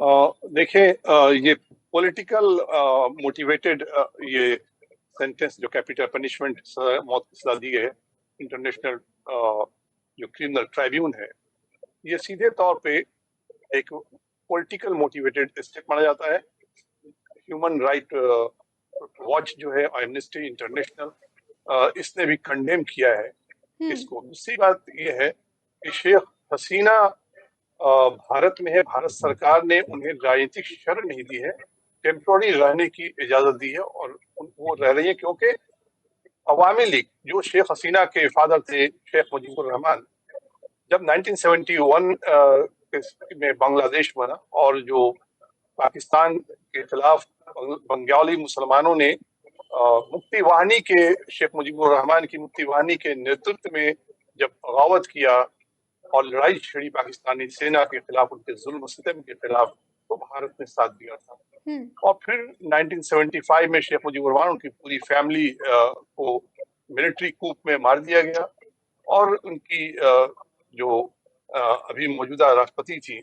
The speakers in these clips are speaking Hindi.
देखिए, ये पॉलिटिकल मोटिवेटेड ये सेंटेंस जो कैपिटल पनिशमेंट मौत की सजा दी है इंटरनेशनल जो क्रिमिनल ट्राइब्यून है, ये सीधे तौर पे एक पॉलिटिकल मोटिवेटेड स्टेप माना जाता है। ह्यूमन राइट वॉच जो है, एमनेस्टी इंटरनेशनल, इसने भी कंडेम किया है इसको। दूसरी बात ये है कि शेख हसीना भारत में है, भारत सरकार ने उन्हें राजनीतिक शरण नहीं दी है, टेम्पोररी रहने की इजाजत दी है, और वो रह रही है क्योंकि अवामी लीग, जो शेख हसीना के फादर थे शेख मुजीबुर रहमान, जब 1971 में बांग्लादेश बना और जो पाकिस्तान के खिलाफ बंगाली मुसलमानों ने मुक्ति वाहिनी के शेख मुजीबुर रहमान की मुक्ति वाहिनी के नेतृत्व में जब बगावत किया और लड़ाई छिड़ी पाकिस्तानी सेना के खिलाफ, उनके जुल्म सितम के खिलाफ, तो भारत ने साथ दिया था। और फिर 1975 में शेख मुजीबुर रहमान, उनकी पूरी फैमिली को मिलिट्री कूप में मार दिया गया, और उनकी जो अभी मौजूदा राष्ट्रपति थी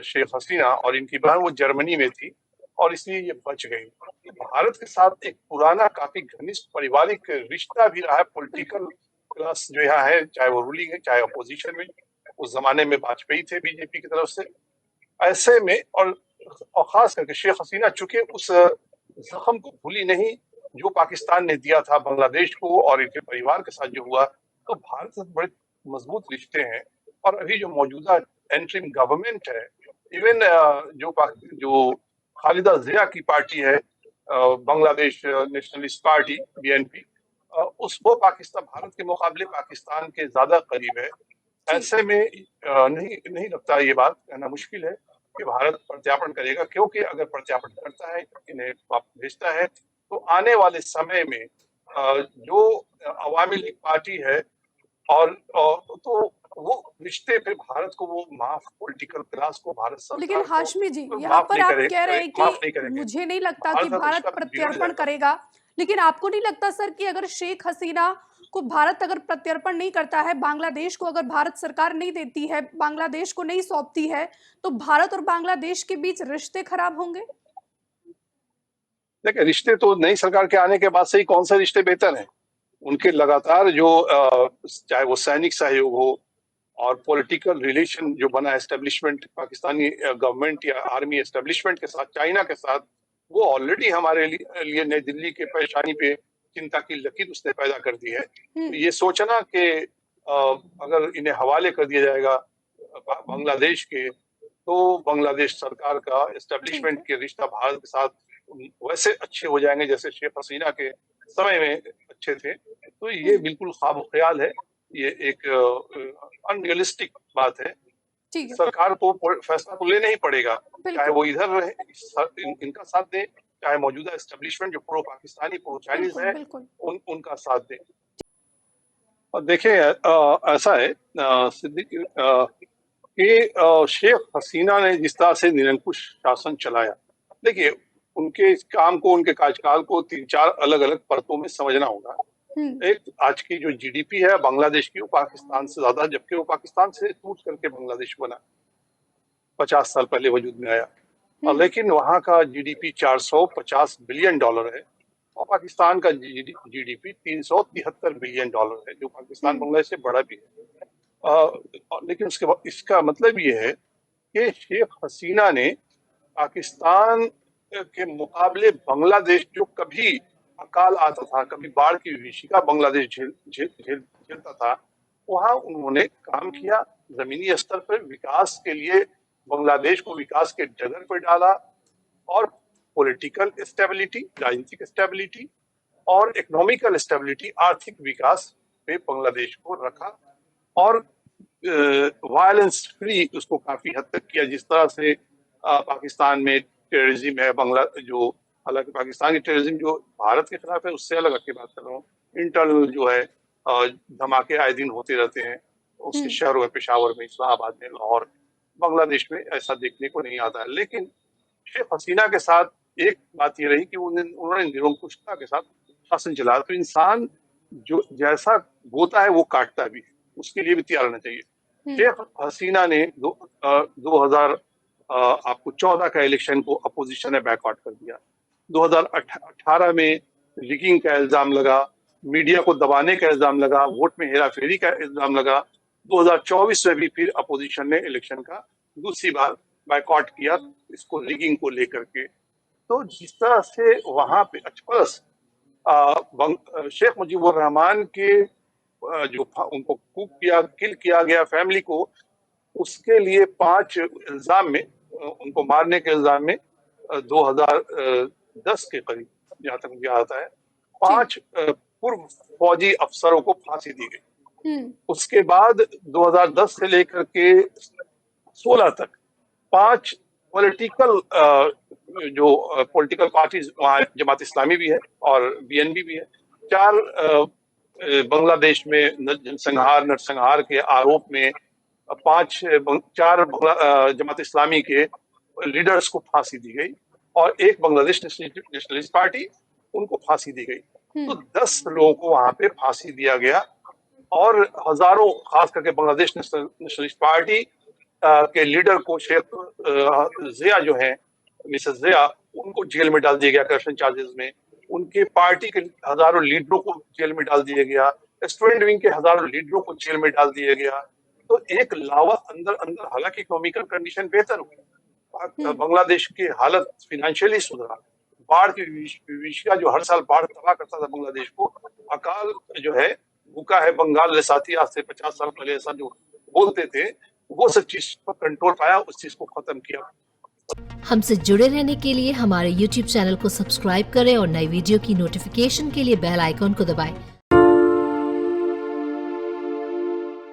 शेख हसीना, और इनकी बहन वो जर्मनी में थी, और इसलिए ये बच गई। भारत के साथ एक पुराना काफी घनिष्ठ पारिवारिक रिश्ता भी रहा है। पॉलिटिकल क्लास जो यहाँ है, चाहे वो रूलिंग है चाहे अपोजिशन में, उस जमाने में वाजपेयी थे बीजेपी की तरफ से। ऐसे में और खास करके शेख हसीना चूंकि उस जख्म को भूली नहीं जो पाकिस्तान ने दिया था बांग्लादेश को और इनके परिवार के साथ जो हुआ, तो भारत से बड़े मजबूत रिश्ते हैं। और अभी जो मौजूदा एंट्रिम गवर्नमेंट है, इवन जो खालिदा जिया की पार्टी है, बांग्लादेश नेशनलिस्ट पार्टी बीएनपी, वो पाकिस्तान भारत के मुकाबले पाकिस्तान के ज्यादा करीब है। ऐसे में नहीं लगता, ये बात कहना मुश्किल है कि भारत प्रत्यार्पण करेगा, क्योंकि अगर प्रत्यार्पण करता है, इन्हें वापस भेजता है, तो आने वाले समय में जो अवामी लीग पार्टी है और तो वो रिश्ते पे भारत को वो माफ, पॉलिटिकल क्लास को भारत सरकार लेकिन हाशमी जी, को यहाँ पर आप कह रहे हैं माफ नहीं कि करेंगे। मुझे नहीं लगता कि भारत भारत प्रत्यार्पण करेगा, लेकिन आपको नहीं लगता सर कि अगर शेख हसीना को भारत अगर प्रत्यार्पण नहीं करता है, बांग्लादेश को अगर भारत सरकार नहीं देती है, बांग्लादेश को नहीं सौंपती है, तो भारत और बांग्लादेश के बीच रिश्ते खराब होंगे? देखिए, रिश्ते तो नई सरकार के आने के बाद से ही कौन से रिश्ते बेहतर हैं। उनके लगातार जो चाहे वो सैनिक सहयोग हो और पॉलिटिकल रिलेशन जो बना एस्टेब्लिशमेंट पाकिस्तानी गवर्नमेंट या आर्मी एस्टेब्लिशमेंट के साथ, चाइना के साथ, वो ऑलरेडी हमारे लिए नई दिल्ली के परेशानी पे चिंता की लकीर उसने पैदा कर दी है। तो ये सोचना कि अगर इन्हें हवाले कर दिया जाएगा बांग्लादेश के, तो बांग्लादेश सरकार का एस्टेब्लिशमेंट के रिश्ता भारत के साथ वैसे अच्छे हो जाएंगे जैसे शेख हसीना के समय में अच्छे थे, तो ये बिल्कुल ख्वाब ख्याल है। ये एक अनरियलिस्टिक बात है। सरकार को फैसला तो लेना ही पड़ेगा, चाहे वो इधर रहे, इनका साथ दे, चाहे मौजूदा एस्टेब्लिशमेंट जो प्रो पाकिस्तानी प्रो चाइनीज है उनका साथ दे। और देखिए, ऐसा है सिद्दीक कि शेख हसीना ने जिस तरह से निरंकुश शासन चलाया, देखिए उनके काम को, उनके कार्यकाल को 3-4 अलग अलग परतों में समझना होगा। एक, आज की जो जीडीपी है बांग्लादेश की, वो पाकिस्तान से ज्यादा, जबकि वो पाकिस्तान से टूट करके बांग्लादेश बना, 50 साल पहले वजूद में आया। और लेकिन वहां का जीडीपी 450 बिलियन डॉलर है और पाकिस्तान का जीडीपी 373 बिलियन डॉलर है, जो पाकिस्तान बांग्लादेश से बड़ा भी है। लेकिन उसके बाद इसका मतलब ये है कि शेख हसीना ने पाकिस्तान के मुकाबले बांग्लादेश, जो कभी अकाल आता था, कभी बाढ़ की विभीषिका बांग्लादेश झेलता था, वहां उन्होंने काम किया। जमीनी स्तर पर विकास के लिए बांग्लादेश को विकास के डगर पर डाला, और पॉलिटिकल स्टेबिलिटी, राजनीतिक स्टेबिलिटी और इकोनॉमिकल स्टेबिलिटी, आर्थिक विकास पे बांग्लादेश को रखा, और वायलेंस फ्री उसको काफी हद तक किया। जिस तरह से पाकिस्तान में टेररिज्म है, जो हालांकि पाकिस्तान की टेररिज्म जो भारत के खिलाफ है उससे अलग की बात कर रहा हूँ, इंटरनल जो है धमाके आए दिन होते रहते हैं उसके शहरों में, पेशावर में, इस्लामाबाद में, लाहौर। बांग्लादेश में ऐसा देखने को नहीं आता है। लेकिन शेख हसीना के साथ एक बात ये रही कि उन्होंने निरंकुशता के साथ शासन चलाया। तो इंसान जो जैसा बोता है वो काटता भी है, उसके लिए भी तैयार रहना चाहिए। शेख हसीना ने 2000 आपको 14 का इलेक्शन को अपोजिशन ने बैकआउट कर दिया। 2018 में रिगिंग का इल्जाम लगा, मीडिया को दबाने का इल्जाम लगा, वोट में हेराफेरी का इल्जाम लगा। 2024 में भी फिर अपोजिशन ने इलेक्शन का दूसरी बार बैकआउट किया इसको रिगिंग को लेकर के। तो जिस तरह से वहां पे प्लस शेख मुजीबुर रहमान के जो उनको किल किया गया फैमिली को, उसके लिए 5 इल्जाम में उनको मारने के इल्जाम में 2010 के करीब जहाँ तक मुझे आता है 5 पूर्व फौजी अफसरों को फांसी दी गई। उसके बाद 2010 से लेकर के 16 तक 5 पॉलिटिकल पार्टीज वहाँ जमात इस्लामी भी है और बीएनपी भी है। 4 बांग्लादेश में नरसंहार के आरोप में 4 जमात इस्लामी के लीडर्स को फांसी दी गई और एक बांग्लादेश नेशनलिस्ट पार्टी उनको फांसी दी गई। तो 10 लोगों को वहां पे फांसी दिया गया और हजारों, खास करके बांग्लादेश नेशनलिस्ट पार्टी के लीडर को शेख जिया जो है मिसेस जिया, उनको जेल में डाल दिया गया करप्शन चार्जेस में। उनके पार्टी के हजारों लीडरों को जेल में डाल दिया गया, स्टूडेंट विंग के हजारों लीडरों को जेल में डाल दिया गया। तो एक लावा अंदर हालांकि इकोनॉमिकल कंडीशन बेहतर हुई, बांग्लादेश की हालत फिनेंशियली सुधरा, बाढ़ की विभीषिका जो हर साल बाढ़ तबाह करता था बांग्लादेश को, अकाल जो है भूखा है बंगाल ले साथी, आज से 50 साल पहले ऐसा जो बोलते थे, वो सब चीज पर कंट्रोल पाया, उस चीज को खत्म किया। हमसे जुड़े रहने के लिए हमारे YouTube चैनल को सब्सक्राइब करें और नई वीडियो की नोटिफिकेशन के लिए बेल आइकॉन को दबाएं।